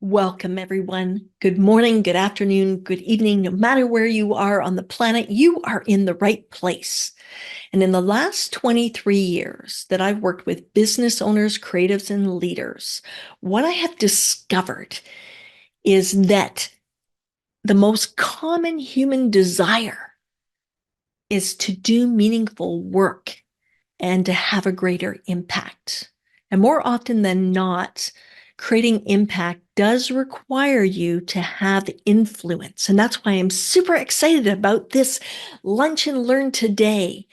Welcome, everyone. Good morning, good afternoon, good evening. No matter where you are on the planet, you are in the right place. And in the last 23 years that I've worked with business owners, creatives, and leaders, what I have discovered is that the most common human desire is to do meaningful work and to have a greater impact. And more often than not, creating impact does require you to have influence. And that's why I'm super excited about this Lunch and Learn today.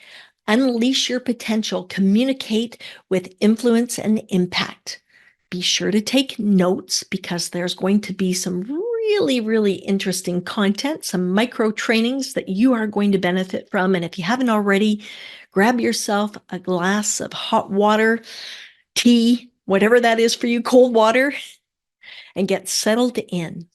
Unleash your potential, communicate with influence and impact. Be sure to take notes because there's going to be some really interesting content, some micro trainings that you are going to benefit from. And if you haven't already, grab yourself a glass of hot water, tea, whatever that is for you, cold water, and get settled in.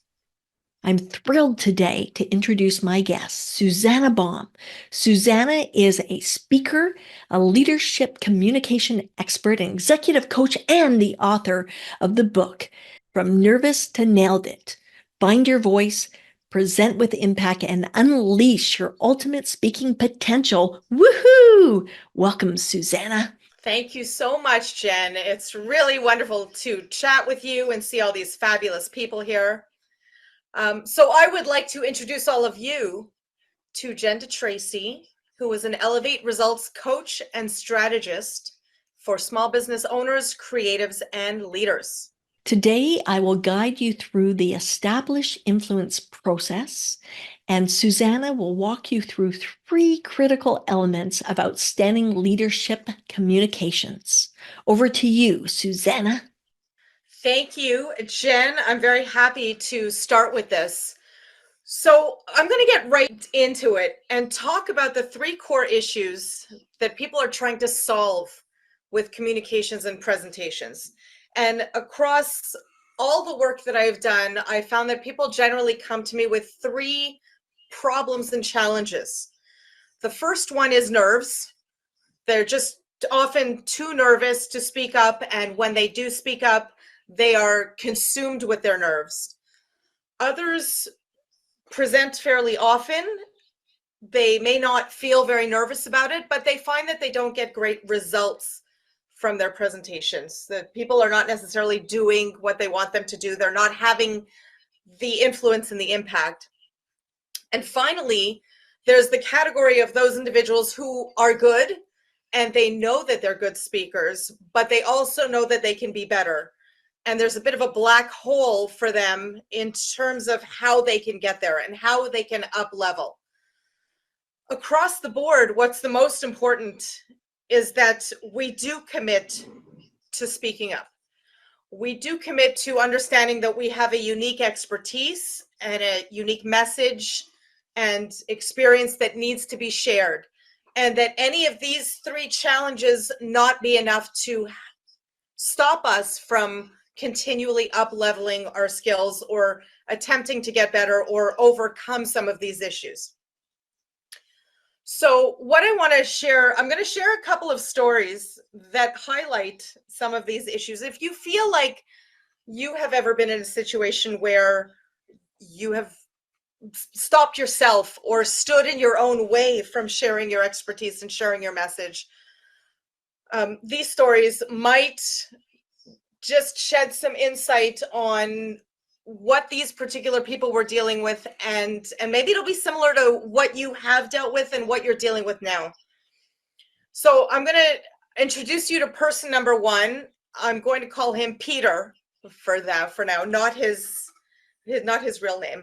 I'm thrilled today to introduce my guest, Suzannah Baum. Suzannah is a speaker, a leadership communication expert, an executive coach, and the author of the book, From Nervous to Nailed It. Find your voice, present with impact, and unleash your ultimate speaking potential. Woohoo! Welcome, Suzannah. Thank you so much, Jen. It's really wonderful to chat with you and see all these fabulous people here. So I would like to introduce all of you to Jen DeTracey, who is an Elevate Results coach and strategist for small business owners, creatives, and leaders. Today, I will guide you through the Establish Influence process, and Suzannah will walk you through 3 critical elements of outstanding leadership communications. Over to you, Suzannah. Thank you, Jen. I'm very happy to start with this. So I'm going to get right into it and talk about the 3 core issues that people are trying to solve with communications and presentations. And across all the work that I've done, I found that people generally come to me with 3 problems and challenges. The first one is nerves. They're just often too nervous to speak up, and when they do speak up, they are consumed with their nerves. Others present fairly often. They may not feel very nervous about it, but they find that they don't get great results from their presentations. That people are not necessarily doing what they want them to do. They're not having the influence and the impact. And finally, there's the category of those individuals who are good and they know that they're good speakers, but they also know that they can be better. And there's a bit of a black hole for them in terms of how they can get there and how they can up level. Across the board, what's the most important is that we do commit to speaking up. We do commit to understanding that we have a unique expertise and a unique message and experience that needs to be shared, and that any of these 3 challenges not be enough to stop us from continually up leveling our skills or attempting to get better or overcome some of these issues. So what I want to share, I'm going to share a couple of stories that highlight some of these issues. If you feel like you have ever been in a situation where you have stopped yourself or stood in your own way from sharing your expertise and sharing your message, these stories might just shed some insight on what these particular people were dealing with, and maybe it'll be similar to what you have dealt with and what you're dealing with now. So I'm going to introduce you to person number 1. I'm going to call him Peter for now, not his real name.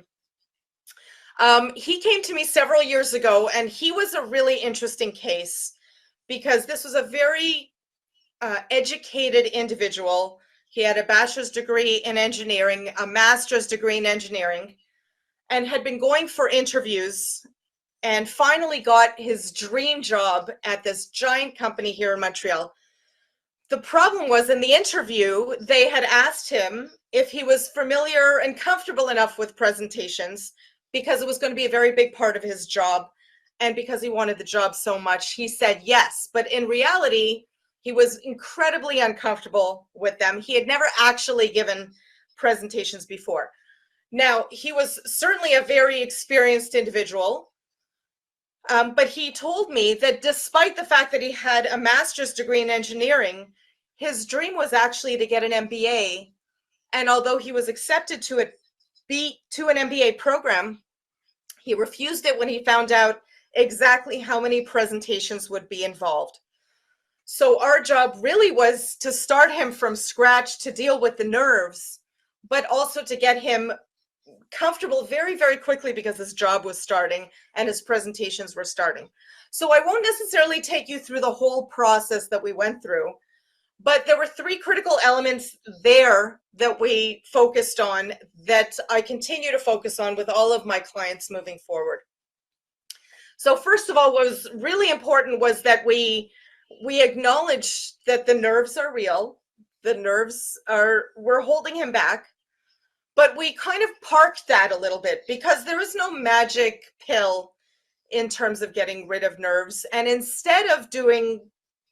He came to me several years ago, and he was a really interesting case because this was a very educated individual. He had a bachelor's degree in engineering, a master's degree in engineering, and had been going for interviews and finally got his dream job at this giant company here in Montreal. The problem was, in the interview, they had asked him if he was familiar and comfortable enough with presentations because it was going to be a very big part of his job. And because he wanted the job so much, he said yes. But in reality, he was incredibly uncomfortable with them. He had never actually given presentations before. Now, he was certainly a very experienced individual, but he told me that despite the fact that he had a master's degree in engineering, his dream was actually to get an MBA. And although he was accepted to an MBA program, he refused it when he found out exactly how many presentations would be involved. So our job really was to start him from scratch to deal with the nerves, but also to get him comfortable very, very quickly because his job was starting and his presentations were starting. So I won't necessarily take you through the whole process that we went through, but there were 3 critical elements there that we focused on that I continue to focus on with all of my clients moving forward. So first of all, what was really important was that we acknowledged that the nerves are real. The nerves were holding him back, but we kind of parked that a little bit because there is no magic pill in terms of getting rid of nerves. And instead of doing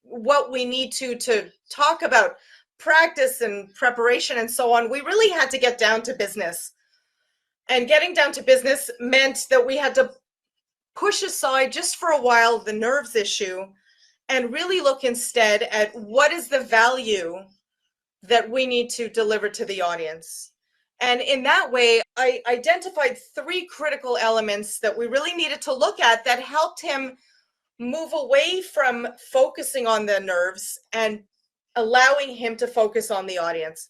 what we need to talk about practice and preparation and so on, we really had to get down to business. And getting down to business meant that we had to push aside just for a while the nerves issue and really look instead at what is the value that we need to deliver to the audience. And in that way, I identified 3 critical elements that we really needed to look at that helped him move away from focusing on the nerves and allowing him to focus on the audience.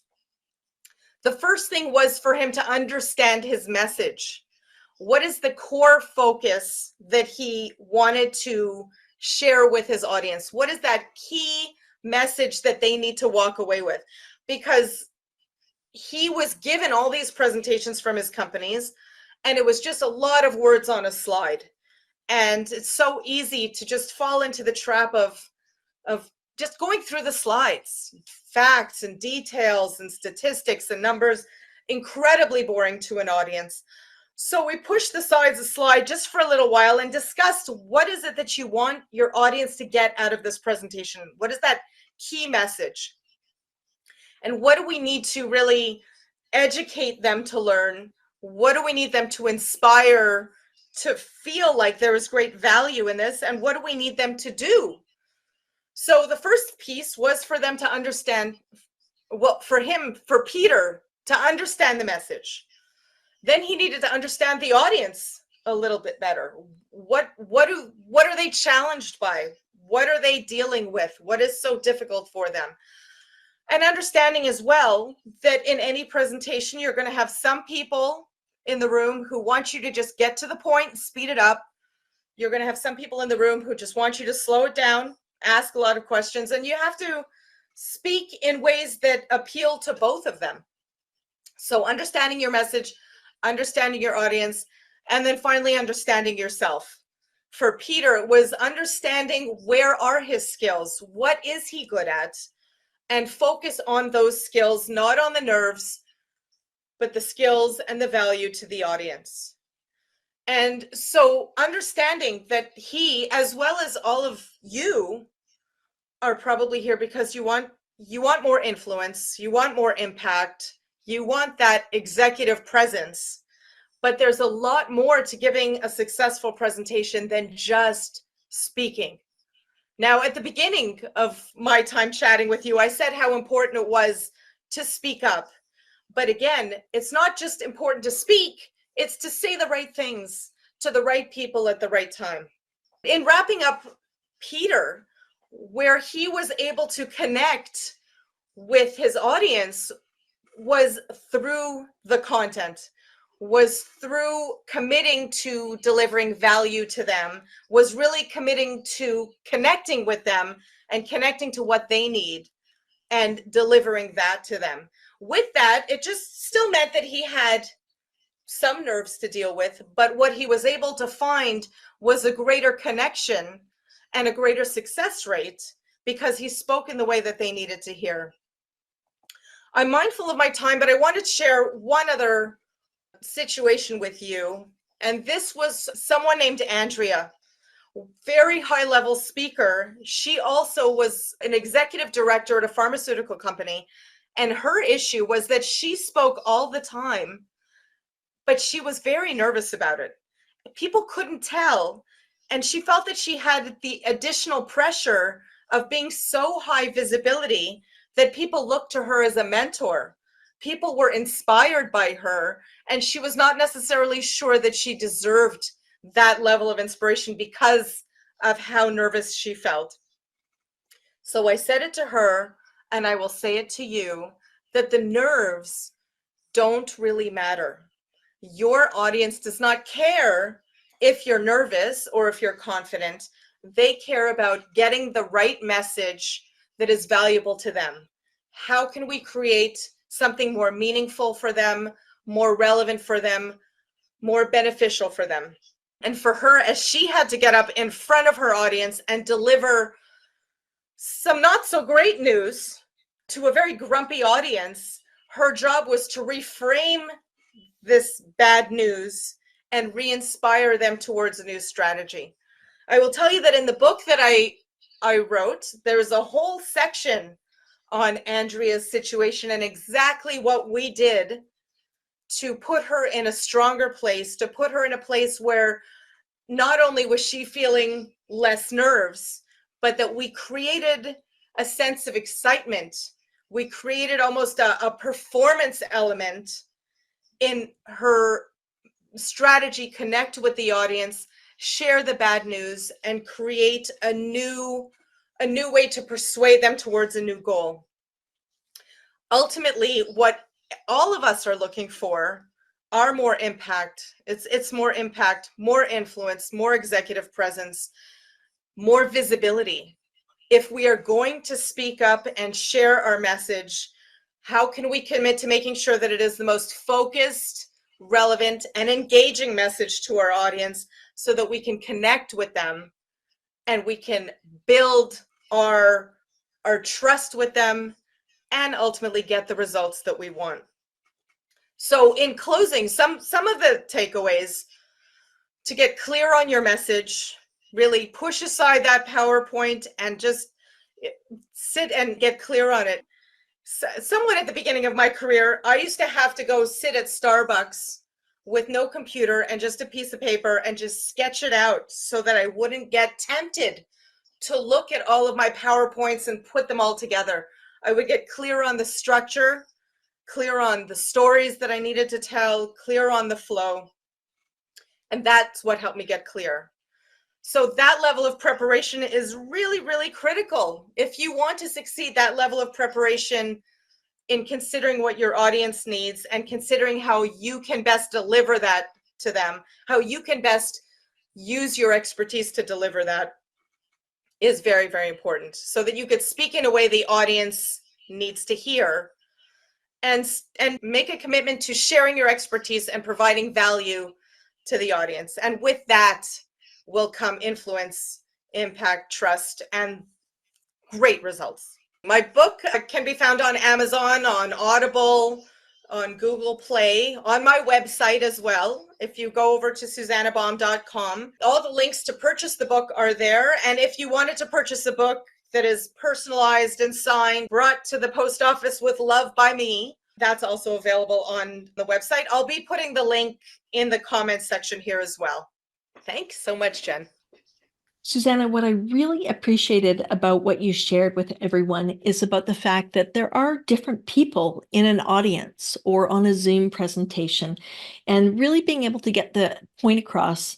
The first thing was for him to understand his message. What is the core focus that he wanted to share with his audience? What is that key message that they need to walk away with? Because he was given all these presentations from his companies, and it was just a lot of words on a slide. And it's so easy to just fall into the trap of just going through the slides, facts and details and statistics and numbers, incredibly boring to an audience. So we pushed aside the slide just for a little while and discussed what is it that you want your audience to get out of this presentation? What is that key message? And what do we need to really educate them to learn? What do we need them to inspire to feel like there is great value in this? And what do we need them to do? So the first piece was for them to understand, well, for Peter to understand the message. Then he needed to understand the audience a little bit better. What are they challenged by? What are they dealing with? What is so difficult for them? And understanding as well that in any presentation, you're going to have some people in the room who want you to just get to the point and speed it up. You're going to have some people in the room who just want you to slow it down, ask a lot of questions, and you have to speak in ways that appeal to both of them. So understanding your message, understanding your audience, and then finally understanding yourself. For Peter, it was understanding where are his skills, what is he good at, and focus on those skills, not on the nerves, but the skills and the value to the audience. And so understanding that he, as well as all of you, are probably here because you want more influence, you want more impact, you want that executive presence. But there's a lot more to giving a successful presentation than just speaking. Now, at the beginning of my time chatting with you, I said how important it was to speak up. But again, it's not just important to speak, it's to say the right things to the right people at the right time. In wrapping up Peter, where he was able to connect with his audience was through the content, was through committing to delivering value to them, was really committing to connecting with them and connecting to what they need and delivering that to them. With that, it just still meant that he had some nerves to deal with, but what he was able to find was a greater connection and a greater success rate because he spoke in the way that they needed to hear. I'm mindful of my time, but I wanted to share one other situation with you. And this was someone named Andrea, very high-level speaker. She also was an executive director at a pharmaceutical company. And her issue was that she spoke all the time, but she was very nervous about it. People couldn't tell. And she felt that she had the additional pressure of being so high visibility that people looked to her as a mentor. People were inspired by her, and she was not necessarily sure that she deserved that level of inspiration because of how nervous she felt. So I said it to her, and I will say it to you, that the nerves don't really matter. Your audience does not care if you're nervous or if you're confident. They care about getting the right message that is valuable to them. How can we create something more meaningful for them, more relevant for them, more beneficial for them? And for her, as she had to get up in front of her audience and deliver some not so great news to a very grumpy audience, her job was to reframe this bad news and re-inspire them towards a new strategy. I will tell you that in the book that I wrote, there is a whole section on Andrea's situation and exactly what we did to put her in a stronger place, to put her in a place where not only was she feeling less nerves, but that we created a sense of excitement. We created almost a performance element in her strategy, connect with the audience, share the bad news, and create a new way to persuade them towards a new goal. Ultimately, what all of us are looking for are more impact. It's more impact, more influence, more executive presence, more visibility. If we are going to speak up and share our message, how can we commit to making sure that it is the most focused, relevant, and engaging message to our audience so that we can connect with them and we can build our trust with them and ultimately get the results that we want? So in closing, some of the takeaways: to get clear on your message, really push aside that PowerPoint and just sit and get clear on it. Somewhat at the beginning of my career, I used to have to go sit at Starbucks with no computer and just a piece of paper and just sketch it out so that I wouldn't get tempted to look at all of my PowerPoints and put them all together. I would get clear on the structure, clear on the stories that I needed to tell, clear on the flow. And that's what helped me get clear. So that level of preparation is really, really critical. If you want to succeed, that level of preparation in considering what your audience needs and considering how you can best deliver that to them, how you can best use your expertise to deliver that, is very, very important, so that you could speak in a way the audience needs to hear, and make a commitment to sharing your expertise and providing value to the audience. And with that will come influence, impact, trust, and great results. My book can be found on Amazon, on Audible, on Google Play, on my website as well. If you go over to SuzannahBaum.com, all the links to purchase the book are there. And if you wanted to purchase a book that is personalized and signed, brought to the post office with love by me, that's also available on the website. I'll be putting the link in the comments section here as well. Thanks so much, Jen. Suzannah, what I really appreciated about what you shared with everyone is about the fact that there are different people in an audience or on a Zoom presentation, and really being able to get the point across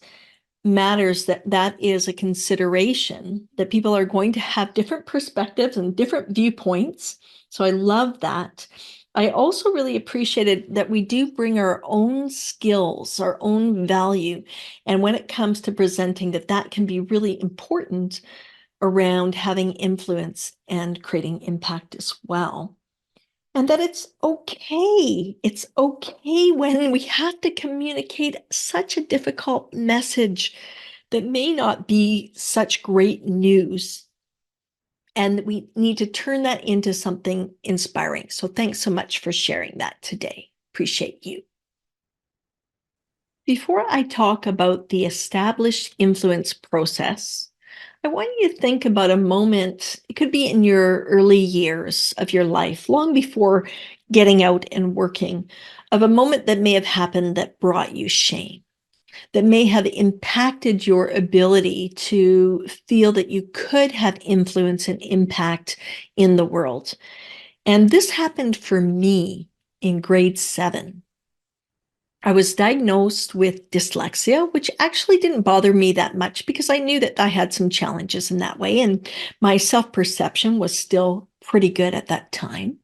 matters, that is a consideration, that people are going to have different perspectives and different viewpoints. So I love that. I also really appreciated that we do bring our own skills, our own value. And when it comes to presenting, that can be really important around having influence and creating impact as well. And that it's okay. It's okay when we have to communicate such a difficult message that may not be such great news. And we need to turn that into something inspiring. So thanks so much for sharing that today. Appreciate you. Before I talk about the established influence process, I want you to think about a moment, it could be in your early years of your life, long before getting out and working, of a moment that may have happened that brought you shame, that may have impacted your ability to feel that you could have influence and impact in the world. And this happened for me in grade 7. I was diagnosed with dyslexia, which actually didn't bother me that much because I knew that I had some challenges in that way, and my self-perception was still pretty good at that time.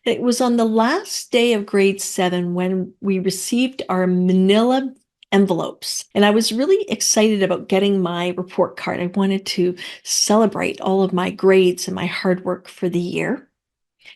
It was on the last day of grade 7 when we received our manila envelopes, and I was really excited about getting my report card. I wanted to celebrate all of my grades and my hard work for the year.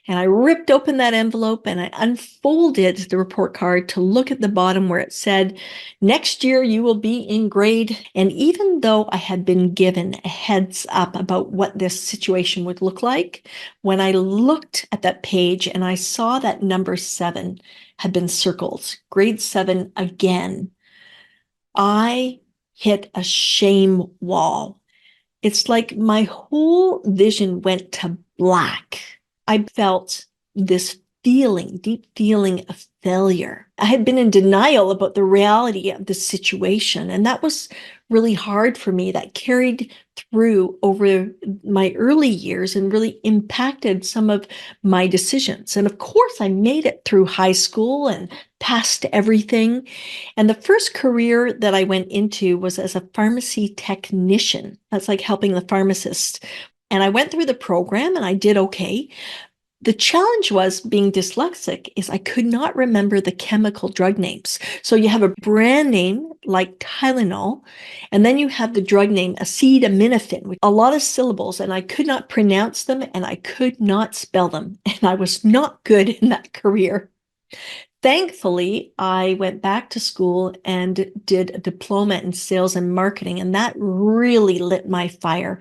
And I ripped open that envelope and I unfolded the report card to look at the bottom where it said, next year you will be in grade. And even though I had been given a heads up about what this situation would look like, when I looked at that page and I saw that number 7 had been circled, grade 7 again, I hit a shame wall. It's like my whole vision went to black. I felt this feeling, deep feeling of failure. I had been in denial about the reality of the situation, and that was really hard for me. That carried through over my early years and really impacted some of my decisions. And of course, I made it through high school and passed everything. And the first career that I went into was as a pharmacy technician. That's like helping the pharmacist. And I went through the program and I did okay. The challenge was being dyslexic is I could not remember the chemical drug names. So you have a brand name like Tylenol, and then you have the drug name acetaminophen with a lot of syllables, and I could not pronounce them and I could not spell them. And I was not good in that career. Thankfully, I went back to school and did a diploma in sales and marketing, and that really lit my fire.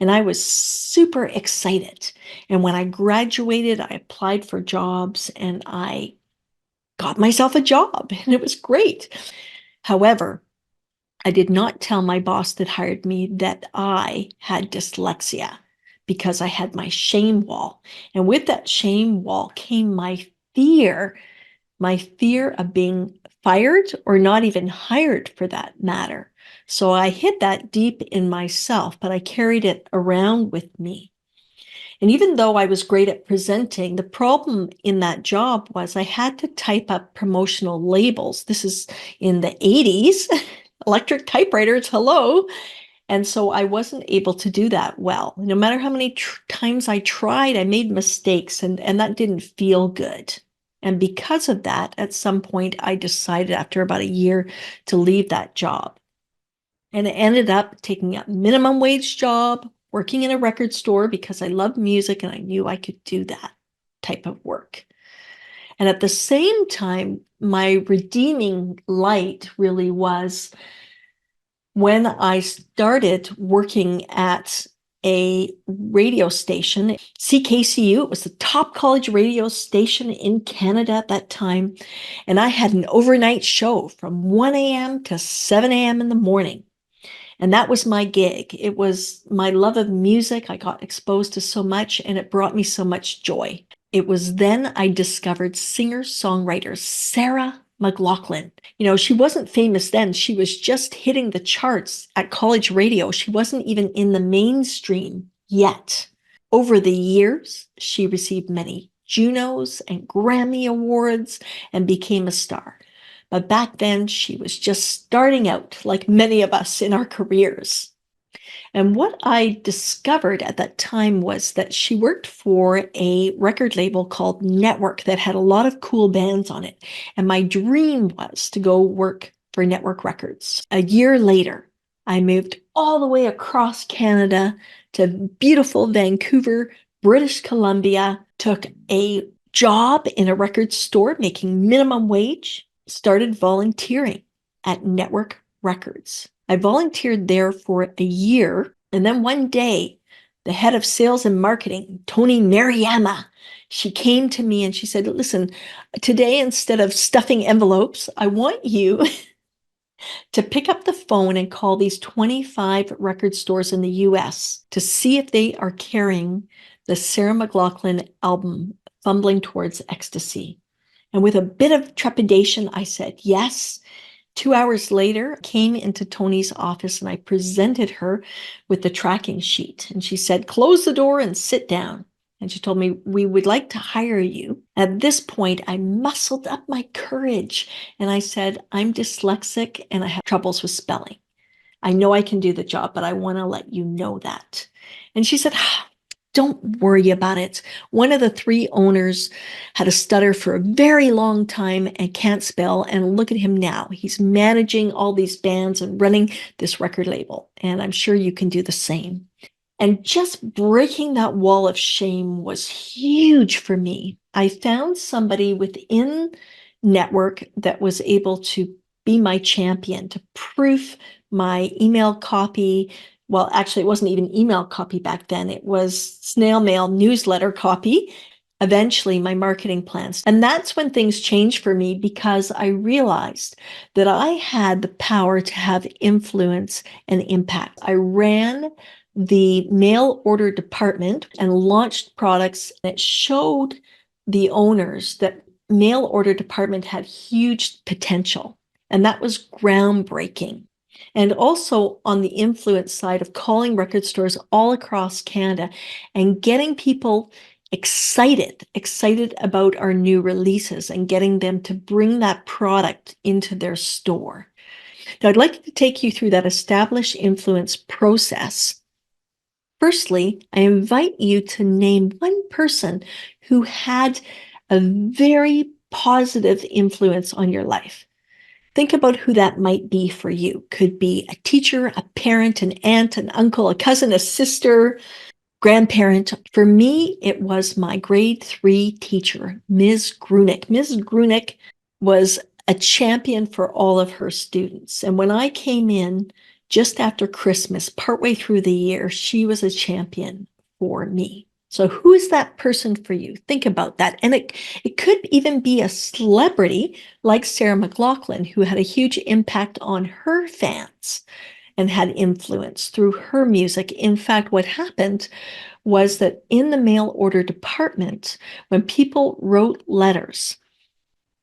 And I was super excited. And when I graduated, I applied for jobs and I got myself a job, and it was great. However, I did not tell my boss that hired me that I had dyslexia because I had my shame wall. And with that shame wall came my fear of being fired or not even hired for that matter. So I hid that deep in myself, but I carried it around with me. And even though I was great at presenting, the problem in that job was I had to type up promotional labels. This is in the 80s, electric typewriters, hello. And so I wasn't able to do that well. No matter how many times I tried, I made mistakes, and that didn't feel good. And because of that, at some point, I decided after about a year to leave that job. And I ended up taking a minimum wage job, working in a record store because I love music and I knew I could do that type of work. And at the same time, my redeeming light really was when I started working at a radio station, CKCU. It was the top college radio station in Canada at that time. And I had an overnight show from 1 a.m. to 7 a.m. in the morning. And that was my gig. It was my love of music. I got exposed to so much, and it brought me so much joy. It was then I discovered singer-songwriter Sarah McLachlan. You know, she wasn't famous then. She was just hitting the charts at college radio. She wasn't even in the mainstream yet. Over the years, she received many Junos and Grammy Awards and became a star. But back then, she was just starting out, like many of us in our careers. And what I discovered at that time was that she worked for a record label called Network that had a lot of cool bands on it. And my dream was to go work for Network Records. A year later, I moved all the way across Canada to beautiful Vancouver, British Columbia, took a job in a record store making minimum wage, started volunteering at Network Records. I volunteered there for a year, and then one day, the head of sales and marketing, Tony Mariyama, she came to me and she said, listen, today instead of stuffing envelopes, I want you to pick up the phone and call these 25 record stores in the US to see if they are carrying the Sarah McLachlan album, Fumbling Towards Ecstasy. And with a bit of trepidation, I said yes. 2 hours later, I came into Tony's office and I presented her with the tracking sheet. And she said, close the door and sit down. And she told me, we would like to hire you. At this point, I muscled up my courage and I said, I'm dyslexic and I have troubles with spelling. I know I can do the job, but I want to let you know that. And she said, don't worry about it. One of the three owners had a stutter for a very long time and can't spell. And look at him now. He's managing all these bands and running this record label. And I'm sure you can do the same. And just breaking that wall of shame was huge for me. I found somebody within network that was able to be my champion, to proof my email copy. Well, actually, it wasn't even email copy back then. It was snail mail newsletter copy. Eventually, my marketing plans. And that's when things changed for me because I realized that I had the power to have influence and impact. I ran the mail order department and launched products that showed the owners that mail order department had huge potential. And that was groundbreaking. And also on the influence side of calling record stores all across Canada and getting people excited about our new releases and getting them to bring that product into their store. Now, I'd like to take you through that established influence process. Firstly, I invite you to name one person who had a very positive influence on your life. Think about who that might be for you. Could be a teacher, a parent, an aunt, an uncle, a cousin, a sister, grandparent. For me, it was my grade 3 teacher, Ms. Grunick. Ms. Grunick was a champion for all of her students. And when I came in just after Christmas, partway through the year, she was a champion for me. So who is that person for you? Think about that. And it could even be a celebrity like Sarah McLachlan, who had a huge impact on her fans and had influence through her music. In fact, what happened was that in the mail order department, when people wrote letters,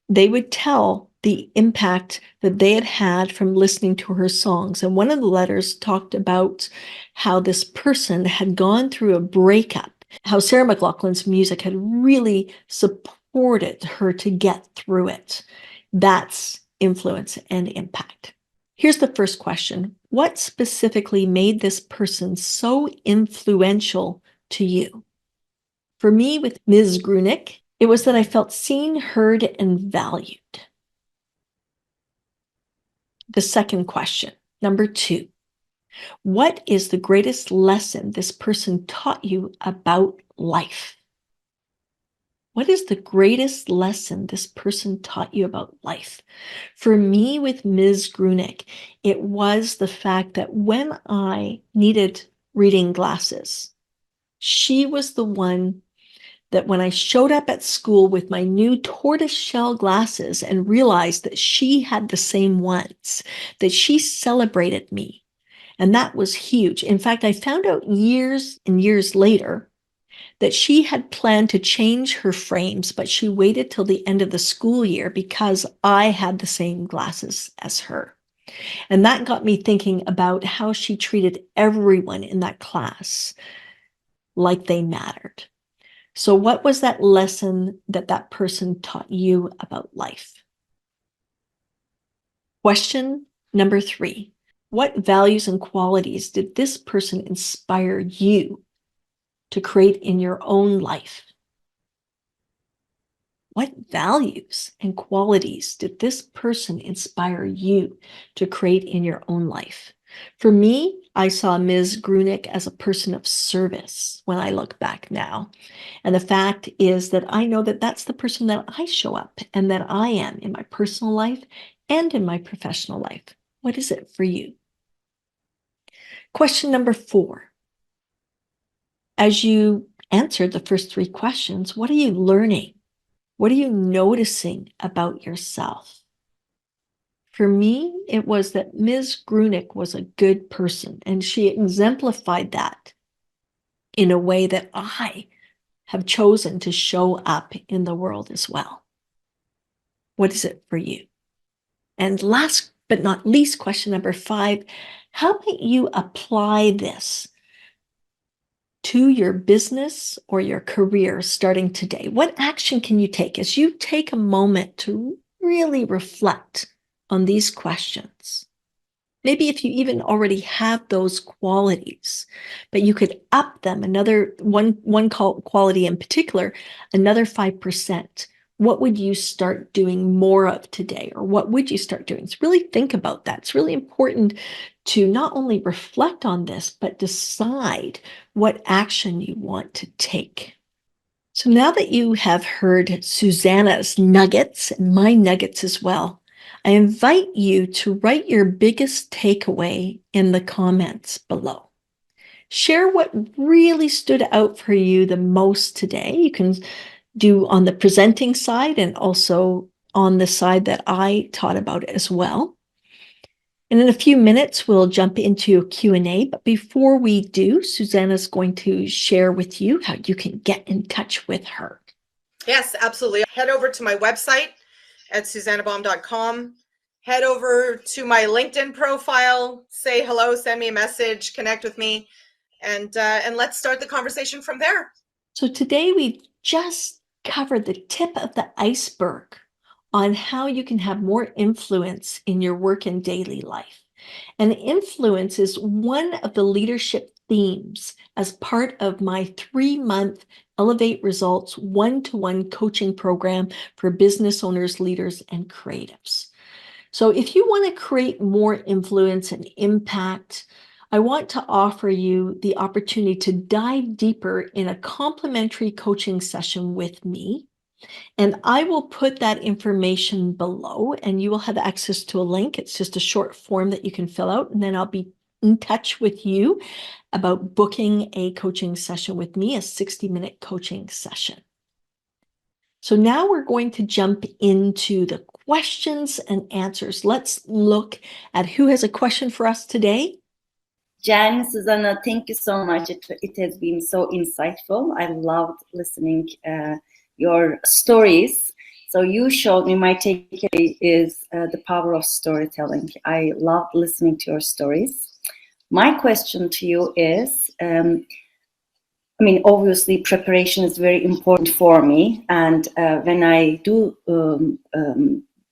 they would tell the impact that they had had from listening to her songs. And one of the letters talked about how this person had gone through a breakup, how Sarah McLachlan's music had really supported her to get through it. That's influence and impact. Here's the first question. What specifically made this person so influential to you? For me, with Ms. Grunick, it was that I felt seen, heard, and valued. The second question, number 2, what is the greatest lesson this person taught you about life? What is the greatest lesson this person taught you about life? For me, with Ms. Grunick, it was the fact that when I needed reading glasses, she was the one that when I showed up at school with my new tortoiseshell glasses and realized that she had the same ones, that she celebrated me. And that was huge. In fact, I found out years and years later that she had planned to change her frames, but she waited till the end of the school year because I had the same glasses as her. And that got me thinking about how she treated everyone in that class like they mattered. So what was that lesson that that person taught you about life? Question number 3. What values and qualities did this person inspire you to create in your own life? What values and qualities did this person inspire you to create in your own life? For me, I saw Ms. Grunick as a person of service when I look back now. And the fact is that I know that that's the person that I show up and that I am in my personal life and in my professional life. What is it for you? Question number 4. As you answered the first 3 questions, what are you learning? What are you noticing about yourself? For me, it was that Ms. Grunick was a good person, and she exemplified that in a way that I have chosen to show up in the world as well. What is it for you? And last but not least, question number 5, how might you apply this to your business or your career starting today? What action can you take as you take a moment to really reflect on these questions? Maybe if you even already have those qualities, but you could up them another one quality in particular, another 5%. What would you start doing more of today? Or what would you start doing? So really think about that. It's really important to not only reflect on this, but decide what action you want to take. So now that you have heard Suzanna's nuggets and my nuggets as well, I invite you to write your biggest takeaway in the comments below. Share what really stood out for you the most today. You can do on the presenting side and also on the side that I taught about as well. And in a few minutes, we'll jump into a Q&A. But before we do, Suzanna's going to share with you how you can get in touch with her. Yes, absolutely. Head over to my website at suzannahbaum.com. Head over to my LinkedIn profile, say hello, send me a message, connect with me, and let's start the conversation from there. So today we just covered the tip of the iceberg on how you can have more influence in your work and daily life. And influence is one of the leadership themes as part of my 3-month Elevate Results one-to-one coaching program for business owners, leaders, and creatives. So if you want to create more influence and impact, I want to offer you the opportunity to dive deeper in a complimentary coaching session with me. And I will put that information below and you will have access to a link. It's just a short form that you can fill out. And then I'll be in touch with you about booking a coaching session with me, a 60-minute coaching session. So now we're going to jump into the questions and answers. Let's look at who has a question for us today. Jen, Suzannah, thank you so much. It has been so insightful. I loved listening your stories. So you showed me, my takeaway is the power of storytelling. I loved listening to your stories. My question to you is, obviously preparation is very important for me. And when I do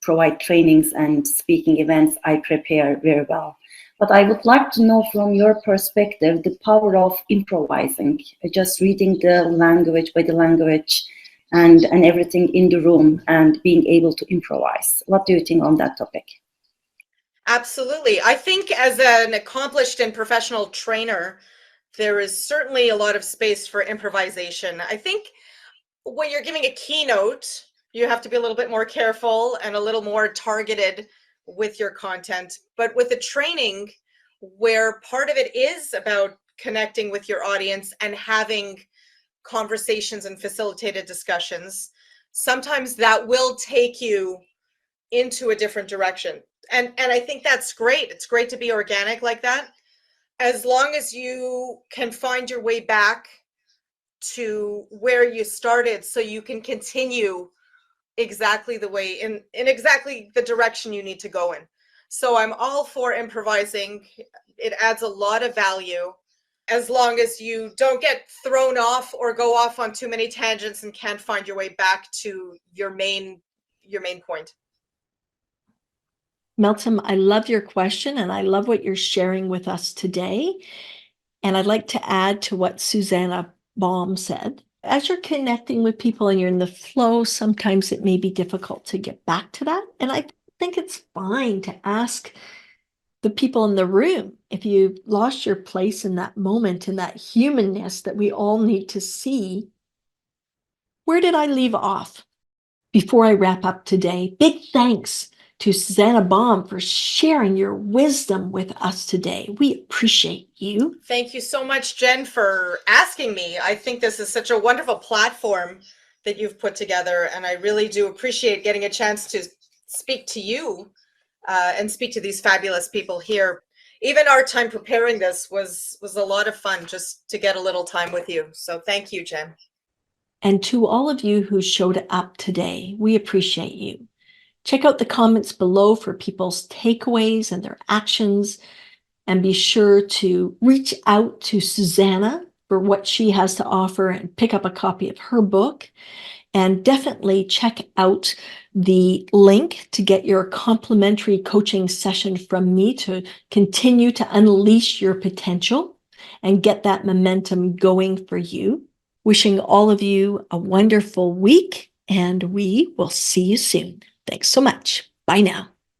provide trainings and speaking events, I prepare very well. But I would like to know from your perspective, the power of improvising, just reading the language, body language, and everything in the room and being able to improvise. What do you think on that topic? Absolutely. I think as an accomplished and professional trainer, there is certainly a lot of space for improvisation. I think when you're giving a keynote, you have to be a little bit more careful and a little more targeted with your content. But with the training, where part of it is about connecting with your audience and having conversations and facilitated discussions, sometimes that will take you into a different direction. And I think that's great. It's great to be organic like that, as long as you can find your way back to where you started so you can continue exactly the way in exactly the direction you need to go in. So I'm all for improvising. It adds a lot of value, as long as you don't get thrown off or go off on too many tangents and can't find your way back to your main point. Meltem, I love your question and I love what you're sharing with us today. And I'd like to add to what Suzannah Baum said. As you're connecting with people and you're in the flow, sometimes it may be difficult to get back to that. And I think it's fine to ask the people in the room if you've lost your place in that moment, in that humanness that we all need to see. Where did I leave off? Before I wrap up today, big thanks to Suzannah Baum for sharing your wisdom with us today. We appreciate you. Thank you so much, Jen, for asking me. I think this is such a wonderful platform that you've put together, and I really do appreciate getting a chance to speak to you and speak to these fabulous people here. Even our time preparing this was a lot of fun just to get a little time with you. So thank you, Jen. And to all of you who showed up today, we appreciate you. Check out the comments below for people's takeaways and their actions, and be sure to reach out to Suzannah for what she has to offer and pick up a copy of her book. And definitely check out the link to get your complimentary coaching session from me to continue to unleash your potential and get that momentum going for you. Wishing all of you a wonderful week, and we will see you soon. Thanks so much. Bye now.